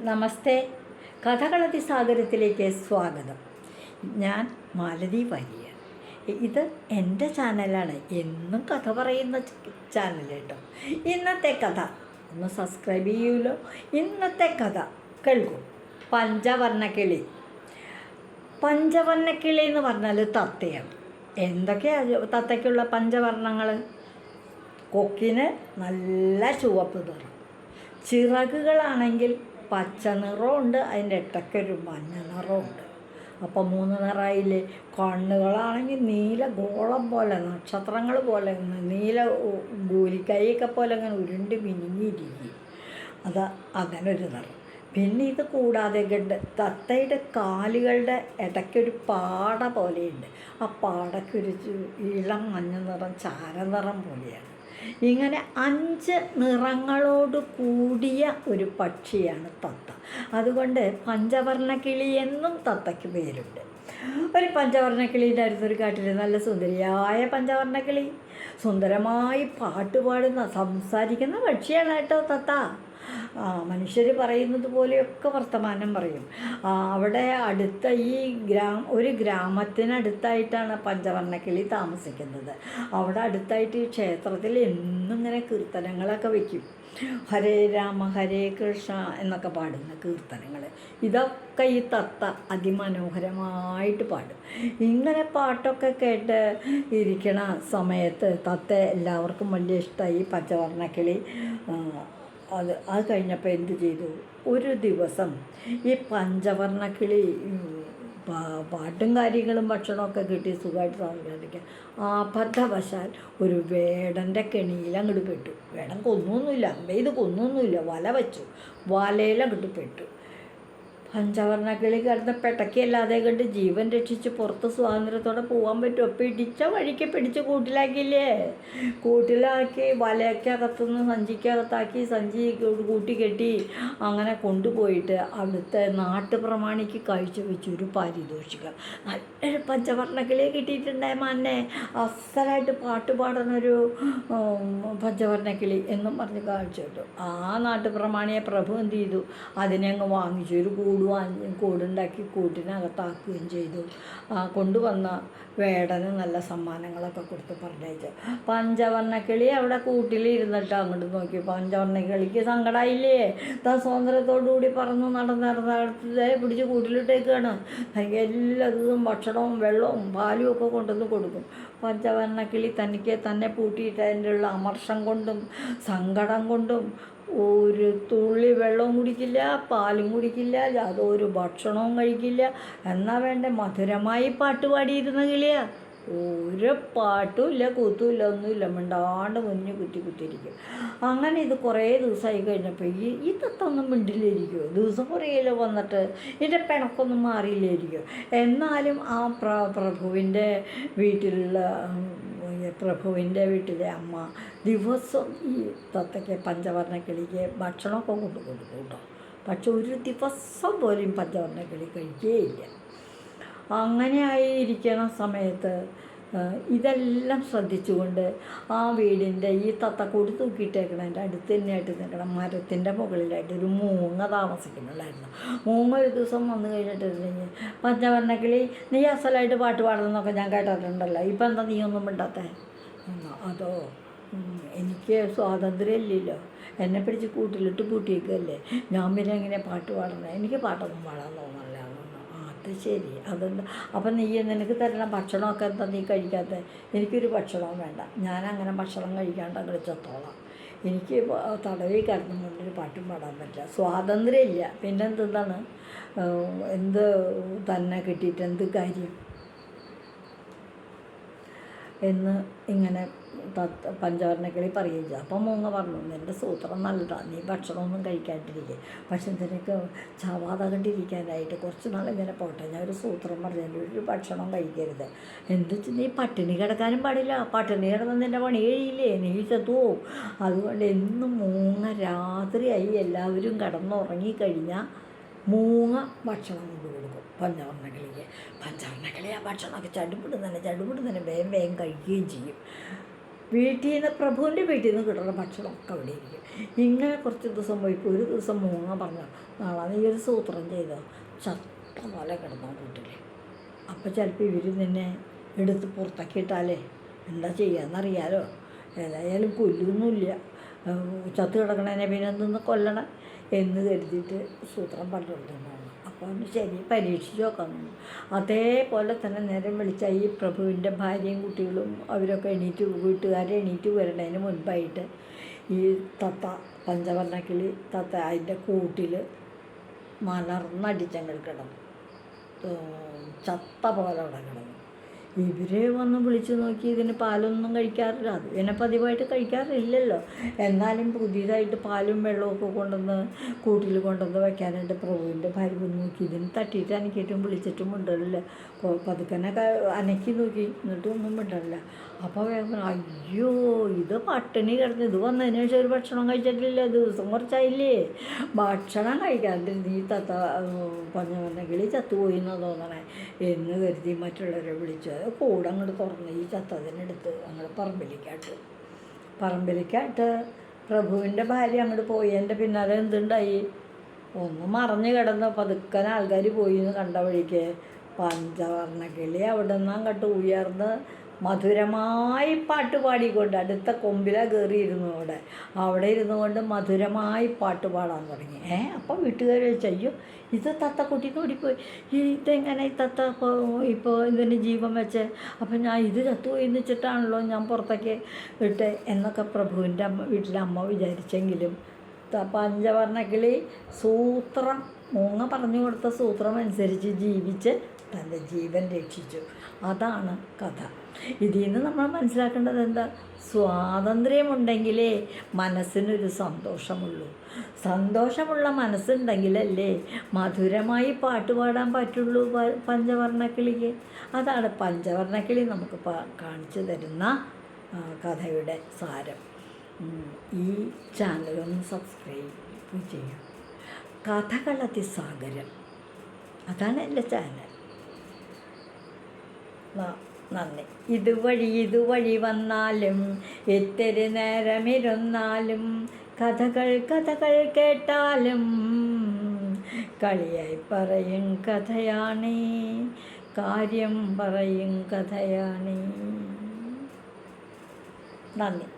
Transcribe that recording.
നമസ്തേ. കഥകളതിസാഗരത്തിലേക്ക് സ്വാഗതം. ഞാൻ മാലതി വാര്യർ. ഇത് എൻ്റെ ചാനലാണ്, എന്നും കഥ പറയുന്ന ചാനൽ കേട്ടോ. ഇന്നത്തെ കഥ ഒന്ന് സബ്സ്ക്രൈബ് ചെയ്യുമല്ലോ. ഇന്നത്തെ കഥ കേൾക്കൂ. പഞ്ചവർണ്ണക്കിളി. പഞ്ചവർണ്ണക്കിളി എന്ന് പറഞ്ഞാൽ തത്തയാണ്. എന്തൊക്കെയാണ് തത്തയ്ക്കുള്ള പഞ്ചവർണ്ണങ്ങൾ? കൊക്കിന് നല്ല ചുവപ്പ് നിറം, ചിറകുകളാണെങ്കിൽ പച്ച നിറമുണ്ട്, അതിൻ്റെ ഇടയ്ക്കൊരു മഞ്ഞ നിറമുണ്ട്. അപ്പം 3 നിറയില്ലേ. കണ്ണുകളാണെങ്കിൽ നീല ഗോളം പോലെ, നക്ഷത്രങ്ങൾ പോലെ, നീല ഗോലിക്കൈയൊക്കെ പോലെ അങ്ങനെ ഉരുണ്ട് മിനിങ്ങിയിരിക്കും. അങ്ങനെ ഒരു നിറം. പിന്നെ ഇത് കൂടാതെ തത്തയുടെ കാലുകളുടെ ഇടയ്ക്കൊരു പാട പോലെയുണ്ട്. ആ പാടയ്ക്കൊരു ഇളം മഞ്ഞ നിറം, ചാരനിറം പോലെയാണ്. ഇങ്ങനെ 5 നിറങ്ങളോട് കൂടിയ ഒരു പക്ഷിയാണ് തത്ത. അതുകൊണ്ട് പഞ്ചവർണ്ണക്കിളി എന്നും തത്തയ്ക്ക് പേരുണ്ട്. ഒരു പഞ്ചവർണ്ണക്കിളീൻ്റെ അടുത്തൊരു കാട്ടിൽ നല്ല സുന്ദരിയായ പഞ്ചവർണ്ണക്കിളി. സുന്ദരമായി പാട്ടുപാടുന്ന സംസാരിക്കുന്ന പക്ഷിയാണ് കേട്ടോ തത്ത. മനുഷ്യർ പറയുന്നത് പോലെയൊക്കെ വർത്തമാനം പറയും. അവിടെ അടുത്ത ഒരു ഗ്രാമത്തിനടുത്തായിട്ടാണ് പഞ്ചവർണ്ണക്കിളി താമസിക്കുന്നത്. അവിടെ അടുത്തായിട്ട് ഈ ക്ഷേത്രത്തിൽ എന്നും ഇങ്ങനെ കീർത്തനങ്ങളൊക്കെ വയ്ക്കും. ഹരേ രാമ ഹരേ കൃഷ്ണ എന്നൊക്കെ പാടുന്ന കീർത്തനങ്ങൾ. ഇതൊക്കെ ഈ തത്ത അതിമനോഹരമായിട്ട് പാടും. ഇങ്ങനെ പാട്ടൊക്കെ കേട്ട് ഇരിക്കണ സമയത്ത് തത്ത എല്ലാവർക്കും വലിയ ഇഷ്ടമായി പഞ്ചവർണ്ണക്കിളി. അത് കഴിഞ്ഞപ്പോൾ എന്ത് ചെയ്തു? ഒരു ദിവസം ഈ പഞ്ചവർണ്ണക്കിളി പാട്ടും കാര്യങ്ങളും ഭക്ഷണമൊക്കെ കിട്ടി സുഖമായിട്ട് താമസിക്കാൻ അബദ്ധവശാൽ ഒരു വേടൻ്റെ കെണിയിൽ അങ്ങോട്ട് പെട്ടു. വേടൻ കൊന്നൊന്നുമില്ല, അമ്പെയ്ത് കൊന്നൊന്നുമില്ല, വല വെച്ചു. വലയിലങ്ങോട്ട് പെട്ടു. പഞ്ചവർണ്ണക്കിളി കിടന്ന് പെട്ടക്കിയല്ലാതെ കണ്ട് ജീവൻ രക്ഷിച്ച് പുറത്ത് സ്വാതന്ത്ര്യത്തോടെ പോകാൻ പറ്റുമോ? പിടിച്ച വഴിക്ക് പിടിച്ച് കൂട്ടിലാക്കിയില്ലേ. കൂട്ടിലാക്കി വലയ്ക്കകത്തുനിന്ന് സഞ്ചിക്കകത്താക്കി, സഞ്ചി കൂട്ടി കെട്ടി അങ്ങനെ കൊണ്ടുപോയിട്ട് അവിടുത്തെ നാട്ടുപ്രമാണിക്ക് കാഴ്ചവെച്ചു ഒരു പാരിതോഷികം. നല്ലൊരു പഞ്ചവർണ്ണക്കിളിയെ കിട്ടിയിട്ടുണ്ടായ മന്നെ, അസലായിട്ട് പാട്ട് പാടുന്നൊരു പഞ്ചവർണ്ണക്കിളി എന്നും പറഞ്ഞ് കാഴ്ച. ആ നാട്ടുപ്രമാണിയെ പ്രഭു എന്ത് ചെയ്തു? അതിനെ അങ്ങ് വാങ്ങിച്ചു. ഒരു കൂടുണ്ടാക്കി കൂട്ടിനകത്താക്കുകയും ചെയ്തു. കൊണ്ടുവന്ന വേടന് നല്ല സമ്മാനങ്ങളൊക്കെ കൊടുത്ത് പറഞ്ഞയച്ചു. പഞ്ചവർണ്ണക്കിളി അവിടെ കൂട്ടിലിരുന്നിട്ട് അങ്ങോട്ട് നോക്കി. പഞ്ചവർണ്ണക്കിളിക്ക് സങ്കടമായില്ലേ. സ്വാതന്ത്ര്യത്തോടുകൂടി പറന്ന് നടന്നിടത്ത് പിടിച്ച് കൂട്ടിലിട്ടേക്കാണ്. എല്ലാ ദിവസവും ഭക്ഷണവും വെള്ളവും പാലും ഒക്കെ കൊണ്ടുവന്ന് കൊടുക്കും. പഞ്ചവർണ്ണക്കിളി തനിക്ക് തന്നെ പൂട്ടിയിട്ട് അതിൻ്റെ ഉള്ള അമർഷം കൊണ്ടും സങ്കടം കൊണ്ടും ഒരു തുള്ളി വെള്ളവും കുടിക്കില്ല, പാലും കുടിക്കില്ല, യാതൊരു ഭക്ഷണവും കഴിക്കില്ല. എന്നാ വേണ്ട മധുരമായി പാട്ട് പാടിയിരുന്ന കിളിയാ. ഒരു പാട്ടുമില്ല, കൂത്തുമില്ല, ഒന്നുമില്ല, മിണ്ടാണ്ട് മുന്നിൽ കുത്തിയിരിക്കും. അങ്ങനെ ഇത് കുറേ ദിവസമായി കഴിഞ്ഞപ്പോൾ ഈ തത്തൊന്നും മിണ്ടില്ലായിരിക്കുമോ? ദിവസം കുറേയില്ല വന്നിട്ട് ഇതിൻ്റെ പിണക്കൊന്നും മാറിയില്ലായിരിക്കും. എന്നാലും ആ പ്രഭുവിൻ്റെ വീട്ടിലെ അമ്മ ദിവസം ഈ തത്തയ്ക്ക് പഞ്ചവർണ്ണക്കിളിക്ക് ഭക്ഷണമൊക്കെ കൊടുക്കും കേട്ടോ. പക്ഷെ ഒരു ദിവസം പോലും പഞ്ചവർണ്ണക്കിളി കഴിക്കുകയില്ല. അങ്ങനെ ആയിരിക്കണ സമയത്ത് ഇതെല്ലാം ശ്രദ്ധിച്ചുകൊണ്ട് ആ വീടിൻ്റെ ഈ തത്തക്കൂട് തൂക്കിയിട്ടേക്കണതിൻ്റെ അടുത്ത് തന്നെയായിട്ട് നിൽക്കണം മരത്തിൻ്റെ മുകളിലായിട്ട് ഒരു മൂങ്ങ താമസിക്കുന്നുണ്ടായിരുന്നു. മൂങ്ങ ഒരു ദിവസം വന്നു കഴിഞ്ഞിട്ടുണ്ടെങ്കിൽ, പഞ്ചവർണ്ണക്കിളി നീ അസലായിട്ട് പാട്ട് പാടുന്നതൊക്കെ ഞാൻ കേട്ടിട്ടുണ്ടല്ലോ, ഇപ്പം എന്താ നീ ഒന്നും മിണ്ടാത്തേ? അതോ എനിക്ക് സ്വാതന്ത്ര്യം ഇല്ലല്ലോ, എന്നെ പിടിച്ച് കൂട്ടിലിട്ട് പൂട്ടിയേക്കല്ലേ, ഞാൻ പിന്നെ എങ്ങനെ പാട്ട് പാടുന്നത്? എനിക്ക് പാട്ടൊന്നും പാടാൻ തോന്നല്ല. അത് ശരി, അതെന്താ? അപ്പം നിനക്ക് തരണം ഭക്ഷണമൊക്കെ എന്താ നീ കഴിക്കാത്ത? എനിക്കൊരു ഭക്ഷണവും വേണ്ട, ഞാനങ്ങനെ ഭക്ഷണം കഴിക്കാണ്ട് അങ്ങോട്ട് ചത്തോളാം. എനിക്ക് തടവി കിടന്നുകൊണ്ടൊരു പാട്ടും പാടാൻ പറ്റില്ല, സ്വാതന്ത്ര്യം ഇല്ല. പിന്നെ എന്താണ് എന്ത് തന്നെ കിട്ടിയിട്ട് എന്ത് കാര്യം എന്ന് ഇങ്ങനെ പഞ്ചവർണ്ണക്കിളി പറയുകയും ചെയ്തു. അപ്പം മൂങ്ങ പറഞ്ഞു, നിൻ്റെ സൂത്രം നല്ലതാണ്, നീ ഭക്ഷണമൊന്നും കഴിക്കാണ്ടിരിക്കുക. പക്ഷെ നിനക്ക് ചാവാതെ കണ്ടിരിക്കാനായിട്ട് കുറച്ച് നാൾ ഇങ്ങനെ പോട്ടെ, ഞാൻ ഒരു സൂത്രം പറഞ്ഞു, ഒരു ഭക്ഷണം കഴിക്കരുത്. വെച്ചാൽ നീ പട്ടിണി കിടക്കാനും പാടില്ല. പട്ടിണി കിടന്ന് നിൻ്റെ പണി കഴിയില്ലേ, നീ ചത്തുപോവും. അതുകൊണ്ട് എന്നും മൂങ്ങ രാത്രിയായി എല്ലാവരും കിടന്നുറങ്ങിക്കഴിഞ്ഞാൽ മൂങ്ങ ഭക്ഷണം കൊണ്ട് കൊടുക്കും പഞ്ചവർണ്ണക്കിളിക്ക്. പഞ്ചവർണ്ണക്കിളി ആ ഭക്ഷണമൊക്കെ ചടുപിടുന്നതിനെ വേഗം കഴിക്കുകയും ചെയ്യും. വീട്ടിൽ നിന്ന് പ്രഭുവിൻ്റെ വീട്ടിൽ നിന്ന് കിട്ടുന്ന ഭക്ഷണമൊക്കെ അവിടെ ഇരിക്കും. ഇങ്ങനെ കുറച്ച് ദിവസം പോയിപ്പോൾ ഒരു ദിവസം മൂങ്ങ പറഞ്ഞു, നാളെ നീ ഒരു സൂത്രം ചെയ്തോ, ചത്ത പോലെ കിടന്നോ കൂട്ടിൽ. അപ്പോൾ ചിലപ്പോൾ ഇവർ നിന്നെ എടുത്ത് പുറത്താക്കിയിട്ടാലേ എന്താ ചെയ്യാന്നറിയാലോ. ഏതായാലും കൊല്ലൊന്നുമില്ല, ചത്ത് കിടക്കണേനെ പിന്നെ എന്തെന്ന് കൊല്ലണം എന്ന് കരുതിയിട്ട് സൂത്രം പറഞ്ഞുകൊണ്ടിരുന്നതാണ്. അപ്പോൾ ശരി പരീക്ഷിച്ച് നോക്കാമെന്നു. അതേപോലെ തന്നെ നേരം വിളിച്ച ഈ പ്രഭുവിൻ്റെ ഭാര്യയും കുട്ടികളും അവരൊക്കെ വീട്ടുകാരെ എണീറ്റ് വരണതിന് മുൻപായിട്ട് ഈ തത്ത പഞ്ചവർണ്ണക്കിളി തത്ത അതിൻ്റെ കൂട്ടിൽ മലർന്നടിച്ചങ്ങൾ കിടന്നു, ചത്ത പോലെ അവിടെ കിടന്നു. ഇവർ വന്ന് വിളിച്ചു നോക്കി, ഇതിന് പാലൊന്നും കഴിക്കാറില്ല, അത് പിന്നെ പതിവായിട്ട് കഴിക്കാറില്ലല്ലോ. എന്നാലും പുതിയതായിട്ട് പാലും വെള്ളമൊക്കെ കൊണ്ടുവന്ന് കൂട്ടിൽ കൊണ്ടുവന്ന് വയ്ക്കാനായിട്ട് പ്രഭുവിൻ്റെ ഭാര്യ വന്ന് നോക്കി. ഇതിന് തട്ടിയിട്ട് അനക്കിയിട്ടും വിളിച്ചിട്ടും മിണ്ടലില്ല. പതുക്കനൊക്കെ അനക്കി നോക്കി, എന്നിട്ടും ഒന്നും മിണ്ടലില്ല. അപ്പോൾ വേഗം അയ്യോ ഇത് പട്ടിണി കിടന്ന്, ഇത് വന്നതിന് ശേഷം ഒരു ഭക്ഷണം കഴിച്ചിട്ടില്ല, ദിവസം കുറച്ചായില്ലേ, ഭക്ഷണം കഴിക്കാണ്ടിരുന്ന് ഈ തത്ത പഞ്ചവർണ്ണക്കിളി ചത്തുപോയി എന്നാണ് തോന്നണേ എന്ന് കരുതി മറ്റുള്ളവരെ വിളിച്ച് കൂടെ അങ്ങോട്ട് തുറന്ന് ഈ ചത്തതിനെടുത്ത് അങ്ങോട്ട് പറമ്പിലേക്കായിട്ട് പ്രഭുവിൻ്റെ ഭാര്യ അങ്ങോട്ട് പോയി. എൻ്റെ പിന്നാലെ എന്തുണ്ടായി, ഒന്ന് മറഞ്ഞു കിടന്ന് പതുക്കനെ ആൾക്കാർ പോയി എന്ന് കണ്ട വഴിക്ക് പഞ്ചവർണ്ണക്കിളി അവിടെ നിന്ന് അങ്ങോട്ട് ഉയർന്ന് മധുരമായി പാട്ട് പാടിക്കൊണ്ട് അടുത്ത കൊമ്പിലാണ് കയറിയിരുന്നു. അവിടെ ഇരുന്നു കൊണ്ട് മധുരമായി പാട്ട് പാടാൻ തുടങ്ങി. അപ്പോൾ വീട്ടുകാർ ചോദിച്ചു, അയ്യോ ഇത് തത്തക്കുട്ടി ഓടിപ്പോയി, ഇതെങ്ങനെ ഈ തത്ത ഇപ്പോൾ ഇതിന് ജീവൻ വെച്ച്, അപ്പം ഞാൻ ഇത് ചത്തുപോയി എന്ന് വെച്ചിട്ടാണല്ലോ ഞാൻ പുറത്തേക്ക് ഇട്ട് എന്നൊക്കെ പ്രഭുവിൻ്റെ വീട്ടിലെ അമ്മ വിചാരിച്ചെങ്കിലും പഞ്ചവർണ്ണക്കിളി സൂത്രം മൂങ്ങ പറഞ്ഞു കൊടുത്ത സൂത്രം അനുസരിച്ച് ജീവിച്ച് തൻ്റെ ജീവൻ രക്ഷിച്ചു. അതാണ് കഥ. ഇതിൽ നിന്ന് നമ്മൾ മനസ്സിലാക്കേണ്ടത് എന്താ, സ്വാതന്ത്ര്യമുണ്ടെങ്കിലേ മനസ്സിനൊരു സന്തോഷമുള്ളൂ. സന്തോഷമുള്ള മനസ്സുണ്ടെങ്കിലല്ലേ മധുരമായി പാട്ടുപാടാൻ പറ്റുള്ളൂ പഞ്ചവർണ്ണക്കിളിക്ക്. അതാണ് പഞ്ചവർണ്ണക്കിളി നമുക്ക് കാണിച്ചു തരുന്ന കഥയുടെ സാരം. ഈ ചാനലൊന്ന് സബ്സ്ക്രൈബ് ചെയ്യും. കഥകളതിസാഗരം, അതാണ് എൻ്റെ ചാനൽ. നന്ദി. ഇതുവഴി വന്നാലും എത്തിരി നേരമിരുന്നാലും കഥകൾ കേട്ടാലും കളിയായി പറയും കഥയാണേ, കാര്യം പറയും കഥയാണേ. നന്ദി.